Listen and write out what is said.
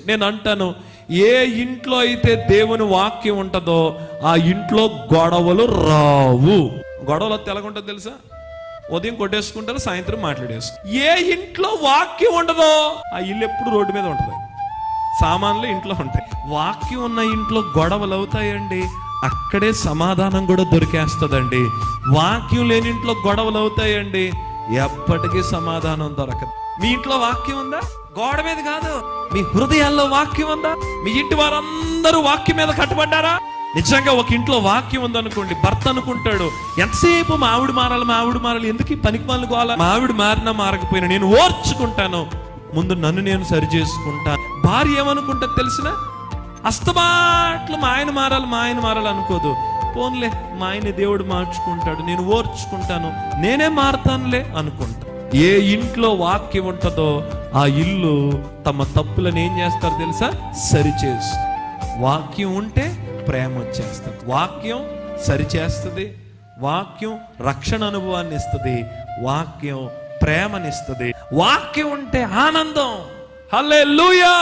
నేను అంటాను, ఏ ఇంట్లో అయితే దేవుని వాక్యం ఉంటుందో ఆ ఇంట్లో గొడవలు రావు. గొడవలు ఎలాగుంటుందో తెలుసా? ఉదయం కొట్టేసుకుంటారు, సాయంత్రం మాట్లాడేసుకుంటారు. ఏ ఇంట్లో వాక్యం ఉండదో ఆ ఇల్లు ఎప్పుడు రోడ్డు మీద ఉంటుంది, సామాన్లు ఇంట్లో ఉంటాయి. వాక్యం ఉన్న ఇంట్లో గొడవలు అవుతాయండి, అక్కడే సమాధానం కూడా దొరికేస్తుందండి. వాక్యం లేని ఇంట్లో గొడవలు అవుతాయండి, ఎప్పటికీ సమాధానం దొరకదు. మీ ఇంట్లో వాక్యం ఉందా? గోడ మీద కాదు, మీ హృదయాల్లో వాక్యం ఉందా? మీ ఇంటి వారందరూ వాక్యం మీద కట్టుబడ్డారా? నిజంగా ఒక ఇంట్లో వాక్యం ఉందనుకోండి, భర్త అనుకుంటాడు, ఎంతసేపు మా ఆవిడ మారాలి, ఎందుకు ఈ పనికి మాలు గోల? మా ఆవిడ మారినా మారకపోయినా నేను ఓర్చుకుంటాను, ముందు నన్ను నేను సరి చేసుకుంటాను. భార్య ఏమనుకుంటా తెలిసిన, అస్తమాట్లు మా ఆయన మారాలి అనుకోదు. పోన్లే, మా ఆయన దేవుడు మార్చుకుంటాడు, నేను ఓర్చుకుంటాను, నేనే మారతానులే అనుకుంటా. ఏ ఇంట్లో వాక్యం ఉంటుందో ఆ ఇల్లు తమ తప్పులను ఏం చేస్తారు తెలుసా? సరిచేస్తుంది. వాక్యం ఉంటే ప్రేమ వచ్చేస్తుంది, వాక్యం సరిచేస్తుంది, వాక్యం రక్షణ అనుభవాన్ని ఇస్తుంది, వాక్యం ప్రేమనిస్తుంది. వాక్యం ఉంటే ఆనందం. హల్లెలూయా.